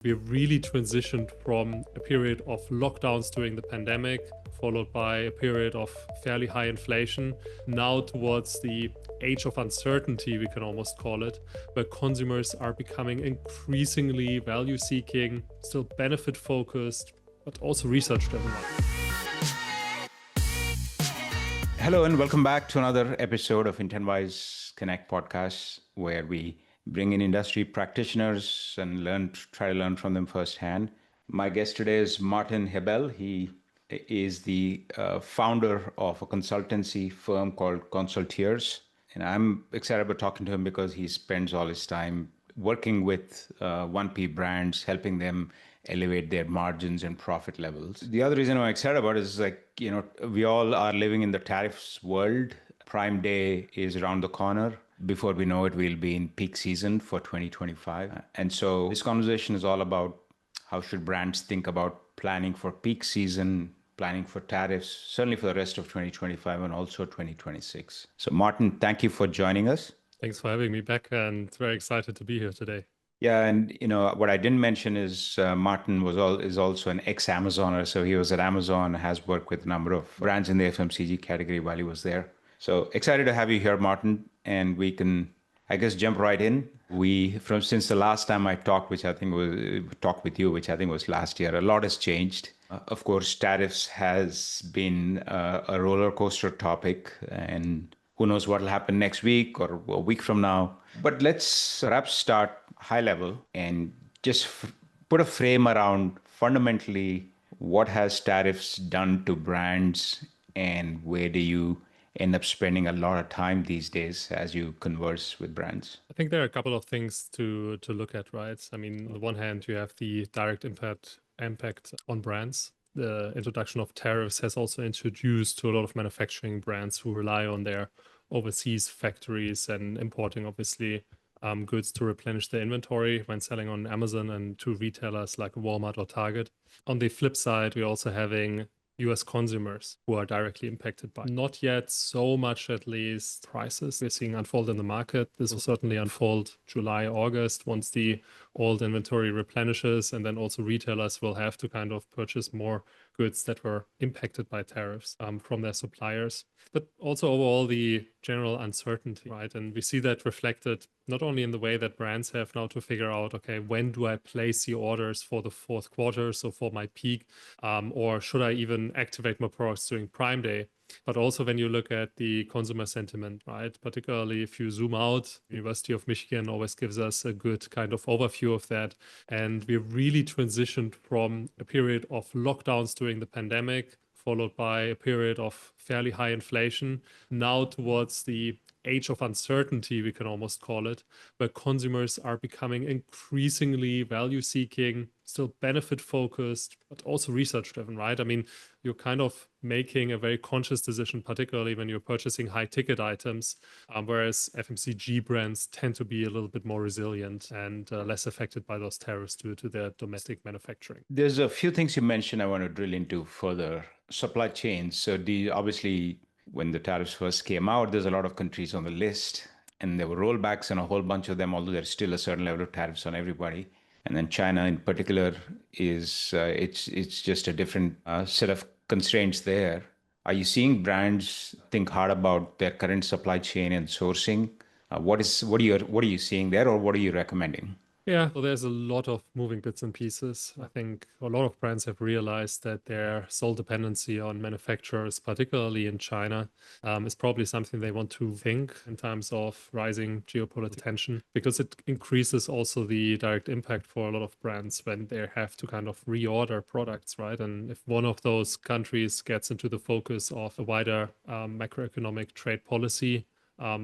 We really transitioned from a period of lockdowns during the pandemic, followed by a period of fairly high inflation, now towards the age of uncertainty, we can almost call it, where consumers are becoming increasingly value seeking, still benefit focused, but also research driven. Hello and welcome back to another episode of Intentwise Connect podcast, where we bring in industry practitioners and try to learn from them firsthand. My guest today is Martin Hebel. He is the founder of a consultancy firm called Consultiers. And I'm excited about talking to him because he spends all his time working with 1P brands, helping them elevate their margins and profit levels. The other reason I'm excited about it is we all are living in the tariffs world. Prime Day is around the corner. Before we know it, we'll be in peak season for 2025. And so this conversation is all about how should brands think about planning for peak season, planning for tariffs, certainly for the rest of 2025 and also 2026. So Martin, thank you for joining us. Thanks for having me back, and very excited to be here today. Yeah, and what I didn't mention is Martin is also an ex-Amazoner, so he was at Amazon, has worked with a number of brands in the FMCG category while he was there. So excited to have you here, Martin, and we can, I guess, jump right in. Since the last time I talked, talked with you, which I think was last year, a lot has changed. Of course, tariffs has been a roller coaster topic, and who knows what will happen next week or a week from now. But let's perhaps start high level and just put a frame around fundamentally what has tariffs done to brands and where do you end up spending a lot of time these days as you converse with brands? I think there are a couple of things to look at, right? I mean, on the one hand, you have the direct impact on brands. The introduction of tariffs has also introduced to a lot of manufacturing brands who rely on their overseas factories and importing, obviously, goods to replenish their inventory when selling on Amazon and to retailers like Walmart or Target. On the flip side, we're also having US consumers who are directly impacted by not yet so much, at least, prices we're seeing unfold in the market. This will certainly unfold July, August, once the old inventory replenishes, and then also retailers will have to kind of purchase more goods that were impacted by tariffs from their suppliers, but also overall the general uncertainty, right? And we see that reflected not only in the way that brands have now to figure out, okay, when do I place the orders for the fourth quarter, so for my peak, or should I even activate my products during Prime Day? But also when you look at the consumer sentiment, right? Particularly if you zoom out, University of Michigan always gives us a good kind of overview of that. And we really transitioned from a period of lockdowns during the pandemic, followed by a period of fairly high inflation, now towards the age of uncertainty, we can almost call it, where consumers are becoming increasingly value seeking, still benefit focused, but also research driven, right? I mean, you're kind of making a very conscious decision, particularly when you're purchasing high ticket items, whereas FMCG brands tend to be a little bit more resilient and less affected by those tariffs due to their domestic manufacturing. There's a few things you mentioned I want to drill into further. Supply chains. So obviously, when the tariffs first came out, there's a lot of countries on the list, and there were rollbacks and a whole bunch of them, although there's still a certain level of tariffs on everybody. And then China in particular it's just a different set of constraints there. Are you seeing brands think hard about their current supply chain and sourcing? What are you seeing there, or what are you recommending? Yeah, so there's a lot of moving bits and pieces. I think a lot of brands have realized that their sole dependency on manufacturers, particularly in China, is probably something they want to think in terms of rising geopolitical tension, because it increases also the direct impact for a lot of brands when they have to kind of reorder products, right? And if one of those countries gets into the focus of a wider macroeconomic trade policy,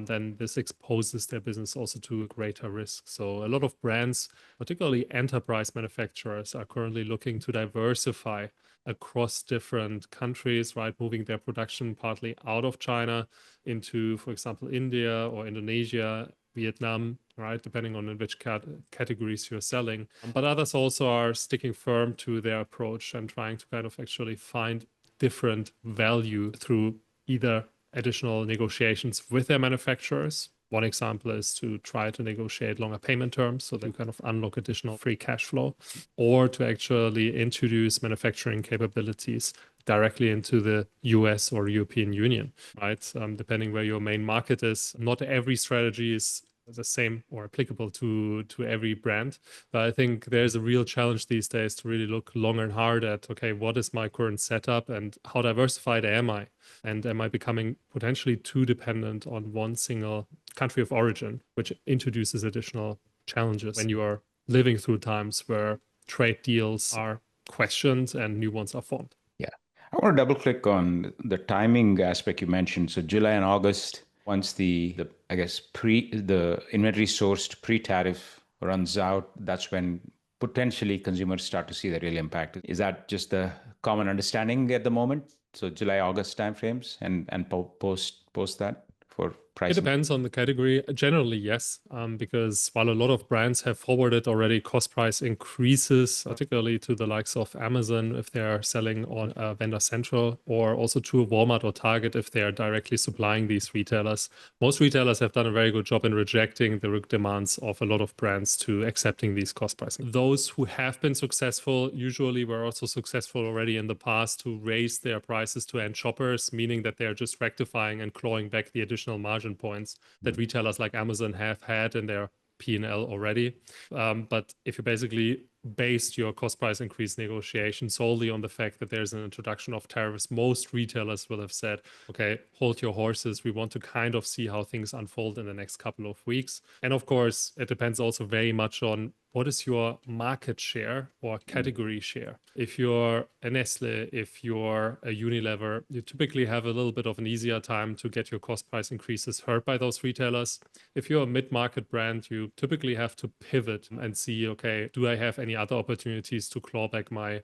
then this exposes their business also to a greater risk. So a lot of brands, particularly enterprise manufacturers, are currently looking to diversify across different countries, right? Moving their production partly out of China into, for example, India or Indonesia, Vietnam, right? Depending on in which categories you're selling. But others also are sticking firm to their approach and trying to kind of actually find different value through either additional negotiations with their manufacturers, One example is to try to negotiate longer payment terms so that you kind of unlock additional free cash flow, or to actually introduce manufacturing capabilities directly into the US or European Union, right? Depending where your main market is. Not every strategy is the same or applicable to every brand, but I think there's a real challenge these days to really look long and hard at, okay, what is my current setup and how diversified am I? And am I becoming potentially too dependent on one single country of origin, which introduces additional challenges when you are living through times where trade deals are questioned and new ones are formed. Yeah. I want to double click on the timing aspect you mentioned. So July and August, once the I guess the inventory sourced pre-tariff runs out, that's when potentially consumers start to see the real impact. Is that just the common understanding at the moment? So July, August timeframes and post that for It pricing? depends on the category. Generally, yes, because while a lot of brands have forwarded already cost price increases, particularly to the likes of Amazon if they are selling on Vendor Central, or also to Walmart or Target if they are directly supplying these retailers. Most retailers have done a very good job in rejecting the demands of a lot of brands to accepting these cost pricing. Those who have been successful usually were also successful already in the past to raise their prices to end shoppers, meaning that they are just rectifying and clawing back the additional margin points that retailers like Amazon have had in their P&L already. But if you basically based your cost price increase negotiation solely on the fact that there's an introduction of tariffs, most retailers will have said, okay, hold your horses. We want to kind of see how things unfold in the next couple of weeks. And of course, it depends also very much on what is your market share or category share. If you're a Nestle, if you're a Unilever, you typically have a little bit of an easier time to get your cost price increases heard by those retailers. If you're a mid-market brand, you typically have to pivot and see, okay, do I have any other opportunities to claw back my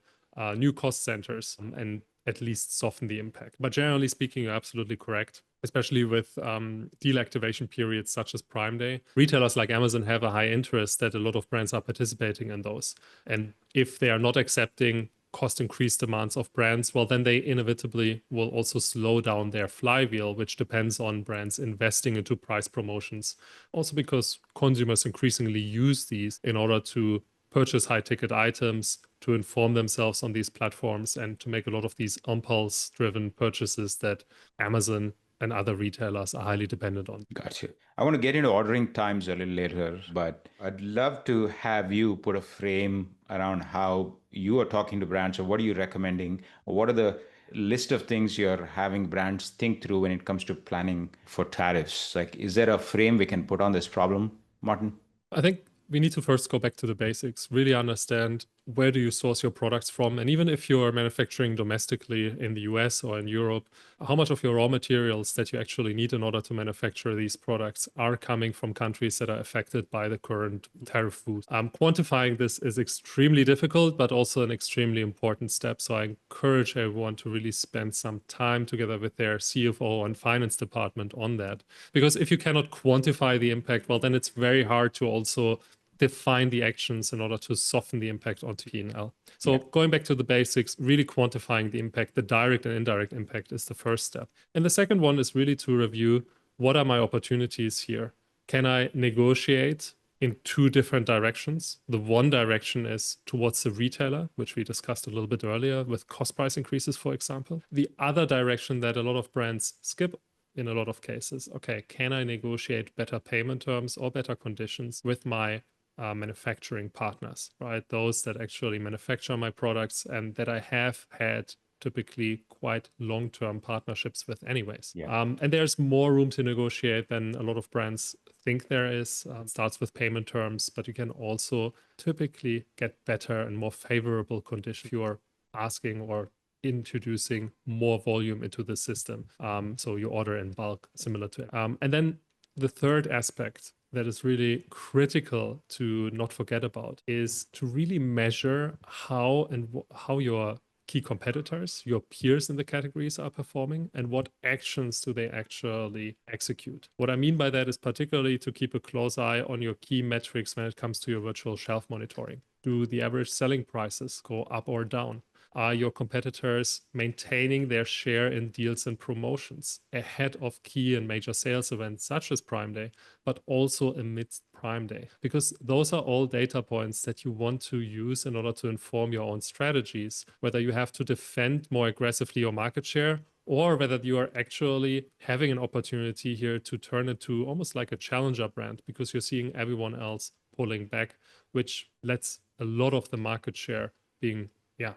new cost centers and at least soften the impact. But generally speaking, you're absolutely correct, especially with deal activation periods such as Prime Day. Retailers like Amazon have a high interest that a lot of brands are participating in those. And if they are not accepting cost increase demands of brands, well, then they inevitably will also slow down their flywheel, which depends on brands investing into price promotions. Also because consumers increasingly use these in order to purchase high ticket items, to inform themselves on these platforms, and to make a lot of these impulse driven purchases that Amazon and other retailers are highly dependent on. Gotcha. I want to get into ordering times a little later, but I'd love to have you put a frame around how you are talking to brands, or what are you recommending, or what are the list of things you're having brands think through when it comes to planning for tariffs? Like, is there a frame we can put on this problem, Martin? I think we need to first go back to the basics, really understand where do you source your products from? And even if you're manufacturing domestically in the US or in Europe, how much of your raw materials that you actually need in order to manufacture these products are coming from countries that are affected by the current tariff rules? Quantifying this is extremely difficult, but also an extremely important step. So I encourage everyone to really spend some time together with their CFO and finance department on that. Because if you cannot quantify the impact, well, then it's very hard to also define the actions in order to soften the impact onto P&L. So going back to the basics, really quantifying the impact, the direct and indirect impact is the first step. And the second one is really to review, what are my opportunities here? Can I negotiate in two different directions? The one direction is towards the retailer, which we discussed a little bit earlier with cost price increases, for example. The other direction that a lot of brands skip in a lot of cases, okay, can I negotiate better payment terms or better conditions with my manufacturing partners, right? Those that actually manufacture my products and that I have had typically quite long-term partnerships with anyways. And there's more room to negotiate than a lot of brands think there is. It starts with payment terms, but you can also typically get better and more favorable conditions if you are asking or introducing more volume into the system. So you order in bulk, similar to it. And then the third aspect that is really critical to not forget about is to really measure how your key competitors, your peers in the categories are performing, and what actions do they actually execute. What I mean by that is particularly to keep a close eye on your key metrics when it comes to your virtual shelf monitoring. Do the average selling prices go up or down? Are your competitors maintaining their share in deals and promotions ahead of key and major sales events such as Prime Day, but also amidst Prime Day? Because those are all data points that you want to use in order to inform your own strategies, whether you have to defend more aggressively your market share or whether you are actually having an opportunity here to turn it to almost like a challenger brand because you're seeing everyone else pulling back, which lets a lot of the market share being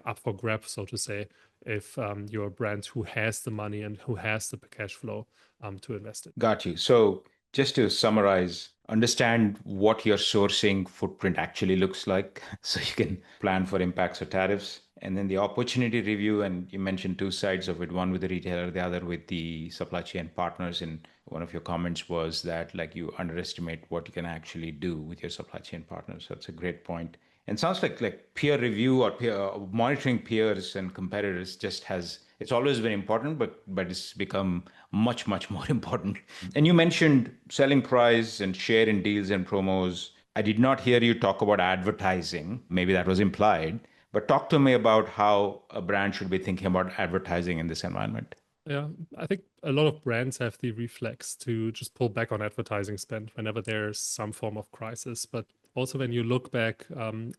up for grabs, so to say, if you're a brand who has the money and who has the cash flow to invest in. Got you. So just to summarize, understand what your sourcing footprint actually looks like so you can plan for impacts or tariffs. And then the opportunity review, and you mentioned two sides of it, one with the retailer, the other with the supply chain partners. And one of your comments was that like you underestimate what you can actually do with your supply chain partners. So that's a great point. And sounds like peer review or monitoring peers and competitors just has it's always been important, but it's become much more important. And you mentioned selling price and share in deals and promos. I did not hear you talk about advertising. Maybe that was implied, but talk to me about how a brand should be thinking about advertising in this environment. Yeah, I think a lot of brands have the reflex to just pull back on advertising spend whenever there's some form of crisis. But also, when you look back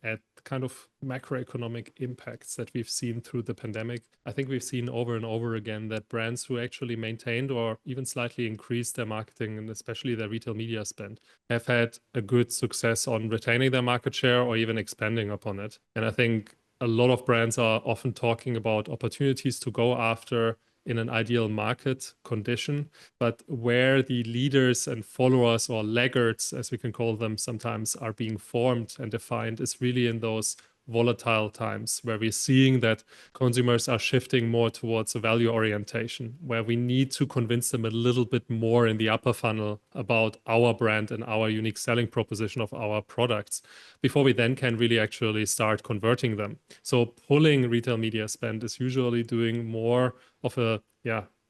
at kind of macroeconomic impacts that we've seen through the pandemic, I think we've seen over and over again that brands who actually maintained or even slightly increased their marketing and especially their retail media spend have had a good success on retaining their market share or even expanding upon it. And I think a lot of brands are often talking about opportunities to go after in an ideal market condition, but where the leaders and followers or laggards, as we can call them sometimes, are being formed and defined is really in those volatile times where we're seeing that consumers are shifting more towards a value orientation, where we need to convince them a little bit more in the upper funnel about our brand and our unique selling proposition of our products before we then can really actually start converting them. So pulling retail media spend is usually doing more of a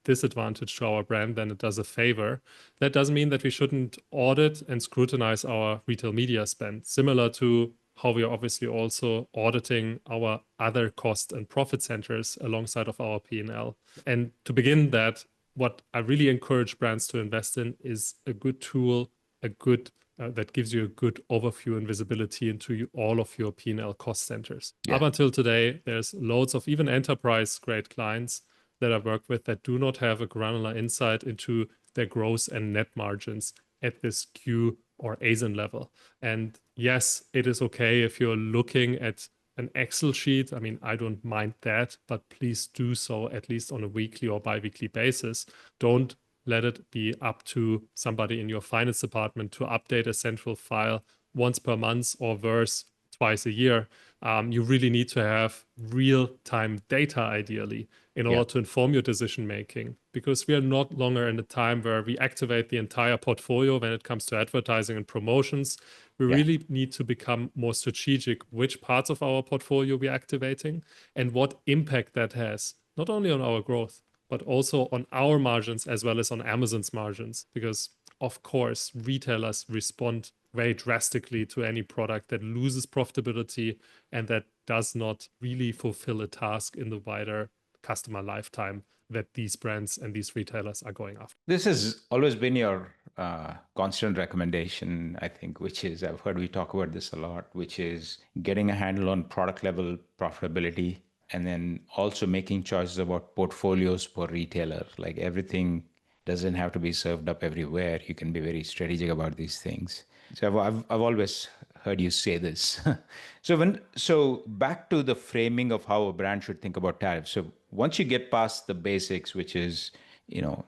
disadvantage to our brand than it does a favor. That doesn't mean that we shouldn't audit and scrutinize our retail media spend, similar to how we are obviously also auditing our other cost and profit centers alongside of our P&L. And to begin that, what I really encourage brands to invest in is a good tool, a good that gives you a good overview and visibility into all of your P&L cost centers. Up until today, there's loads of even enterprise grade clients that I work with that do not have a granular insight into their gross and net margins at this Q or ASIN level. And yes, it is okay if you're looking at an Excel sheet. I mean, I don't mind that, but please do so at least on a weekly or bi-weekly basis. Don't let it be up to somebody in your finance department to update a central file once per month or worse, twice a year. You really need to have real-time data, ideally, in order to inform your decision making, because we are not longer in a time where we activate the entire portfolio when it comes to advertising and promotions. We really need to become more strategic which parts of our portfolio we're activating and what impact that has, not only on our growth, but also on our margins as well as on Amazon's margins, because of course, retailers respond very drastically to any product that loses profitability and that does not really fulfill a task in the wider customer lifetime that these brands and these retailers are going after. This has always been your constant recommendation, I think, which is I've heard we talk about this a lot, which is getting a handle on product level profitability and then also making choices about portfolios per retailer. Like everything doesn't have to be served up everywhere. You can be very strategic about these things. So I've always heard you say this. So back to the framing of how a brand should think about tariffs. So once you get past the basics, which is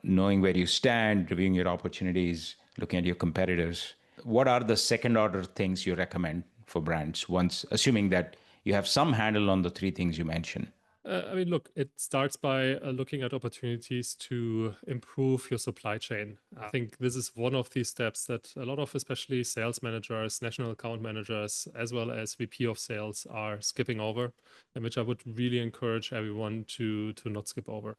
knowing where you stand, reviewing your opportunities, looking at your competitors, what are the second order things you recommend for brands once assuming that you have some handle on the three things you mentioned? I mean, look, it starts by looking at opportunities to improve your supply chain. I think this is one of these steps that a lot of, especially sales managers, national account managers, as well as VP of sales are skipping over, and which I would really encourage everyone to not skip over.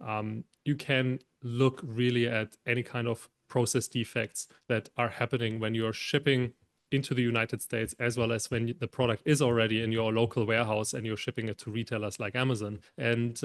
You can look really at any kind of process defects that are happening when you're shipping into the United States, as well as when the product is already in your local warehouse and you're shipping it to retailers like Amazon. And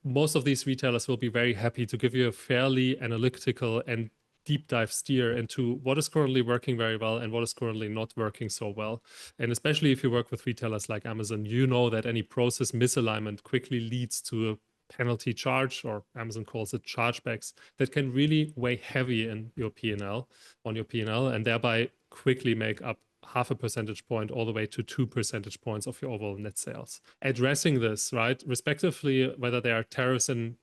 most of these retailers will be very happy to give you a fairly analytical and deep dive steer into what is currently working very well and what is currently not working so well. And especially if you work with retailers like Amazon, you know that any process misalignment quickly leads to a penalty charge, or Amazon calls it chargebacks, that can really weigh heavy in your P&L, on your P&L, and thereby quickly make up half a percentage point all the way to 2 percentage points of your overall net sales. Addressing this, right, respectively, whether there are tariffs in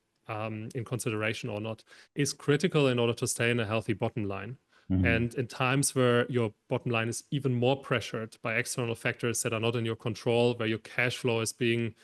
consideration or not, is critical in order to stay in a healthy bottom line. And in times where your bottom line is even more pressured by external factors that are not in your control, where your cash flow is being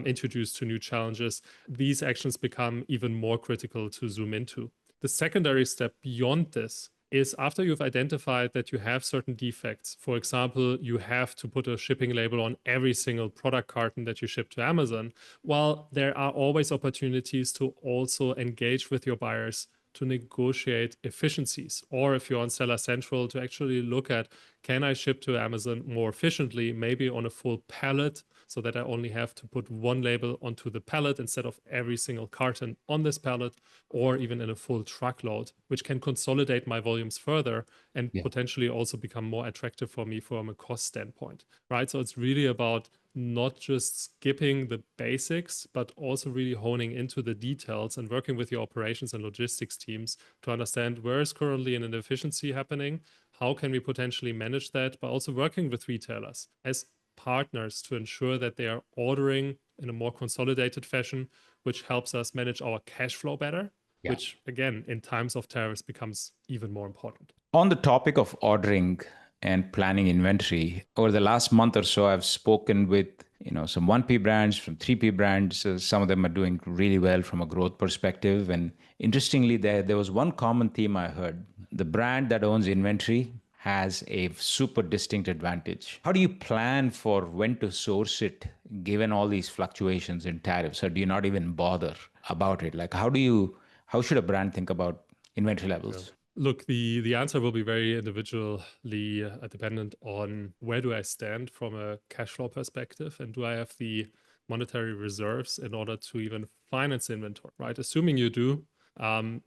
introduced to new challenges, these actions become even more critical to zoom into. The secondary step beyond this is, after you've identified that you have certain defects, for example, you have to put a shipping label on every single product carton that you ship to Amazon, while there are always opportunities to also engage with your buyers to negotiate efficiencies. Or if you're on Seller Central, to actually look at, can I ship to Amazon more efficiently, maybe on a full pallet, so that I only have to put one label onto the pallet instead of every single carton on this pallet, or even in a full truckload, which can consolidate my volumes further and Yeah. potentially also become more attractive for me from a cost standpoint, right? So it's really about not just skipping the basics, but also really honing into the details and working with your operations and logistics teams to understand where is currently an inefficiency happening, how can we potentially manage that, but also working with retailers as partners to ensure that they are ordering in a more consolidated fashion, which helps us manage our cash flow better, Yeah. which again, in times of tariffs becomes even more important. On the topic of ordering and planning inventory, over the last month or so, I've spoken with some 1P brands, from 3P brands. Some of them are doing really well from a growth perspective. And interestingly, there was one common theme I heard. The brand that owns inventory has a super distinct advantage. How do you plan for when to source it, given all these fluctuations in tariffs, or do you not even bother about it? Like, how should a brand think about inventory Yeah. levels? Look, the answer will be very individually dependent on where do I stand from a cash flow perspective, and do I have the monetary reserves in order to even finance inventory, right? Assuming you do,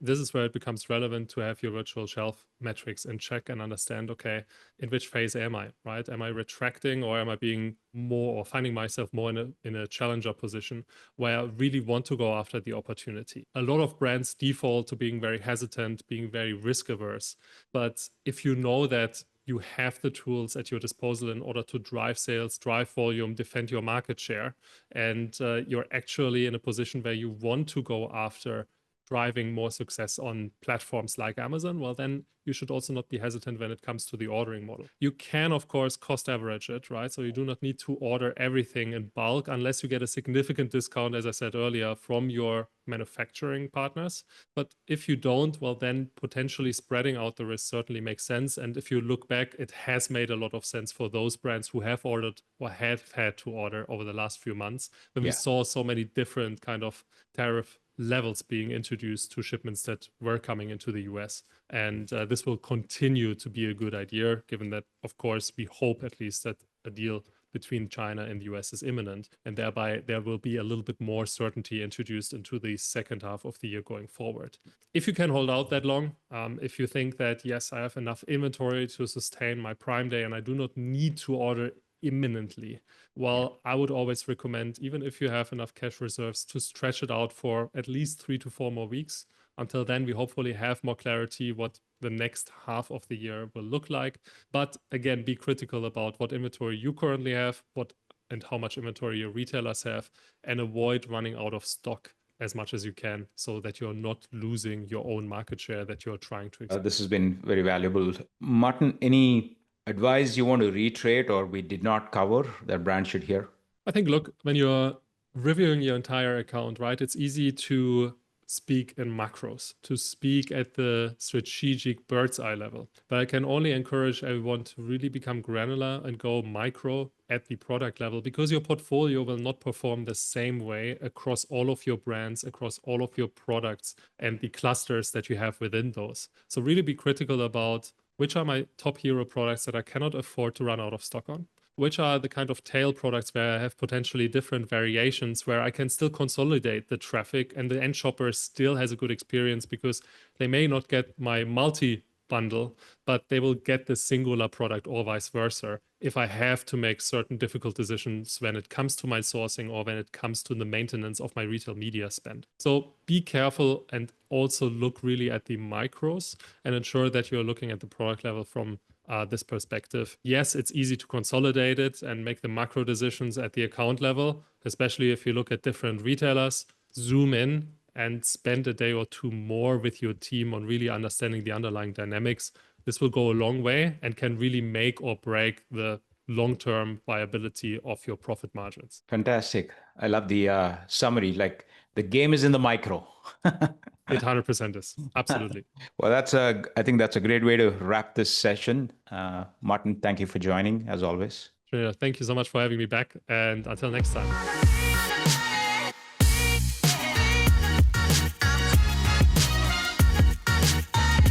this is where it becomes relevant to have your virtual shelf metrics in check and understand, okay, in which phase am I, right? Am I retracting, or am I being more, or finding myself more in a challenger position where I really want to go after the opportunity? A lot of brands default to being very hesitant, being very risk averse. But if you know that you have the tools at your disposal in order to drive sales, drive volume, defend your market share, and you're actually in a position where you want to go after driving more success on platforms like Amazon, well, then you should also not be hesitant when it comes to the ordering model. You can, of course, cost average it, right? So you do not need to order everything in bulk unless you get a significant discount, as I said earlier, from your manufacturing partners. But if you don't, well, then potentially spreading out the risk certainly makes sense. And if you look back, it has made a lot of sense for those brands who have ordered or have had to order over the last few months, when we Yeah. saw so many different kind of tariff levels being introduced to shipments that were coming into the US. And this will continue to be a good idea, given that, of course, we hope at least that a deal between China and the US is imminent, and thereby there will be a little bit more certainty introduced into the second half of the year going forward. If you can hold out that long, if you think that, yes, I have enough inventory to sustain my Prime Day and I do not need to order imminently, well, I would always recommend, even if you have enough cash reserves, to stretch it out for at least 3 to 4 more weeks. Until then, we hopefully have more clarity what the next half of the year will look like. But again, be critical about what inventory you currently have, what and how much inventory your retailers have, and avoid running out of stock as much as you can, so that you're not losing your own market share that you're trying to expand. This has been very valuable. Martin, any advice you want to reiterate or we did not cover that brand should hear? I think, look, when you're reviewing your entire account, right, it's easy to speak in macros, to speak at the strategic bird's eye level. But I can only encourage everyone to really become granular and go micro at the product level, because your portfolio will not perform the same way across all of your brands, across all of your products, and the clusters that you have within those. So really be critical about which are my top hero products that I cannot afford to run out of stock on? Which are the kind of tail products where I have potentially different variations where I can still consolidate the traffic and the end shopper still has a good experience because they may not get my multi bundle, but they will get the singular product or vice versa if I have to make certain difficult decisions when it comes to my sourcing or when it comes to the maintenance of my retail media spend. So be careful and also look really at the micros and ensure that you're looking at the product level from this perspective. Yes, it's easy to consolidate it and make the macro decisions at the account level, especially if you look at different retailers. Zoom in and spend a day or two more with your team on really understanding the underlying dynamics. This will go a long way and can really make or break the long-term viability of your profit margins. Fantastic. I love the summary. Like the game is in the micro. It 100% is. Absolutely. Well, I think that's a great way to wrap this session. Martin, thank you for joining as always. Thank you so much for having me back. And until next time.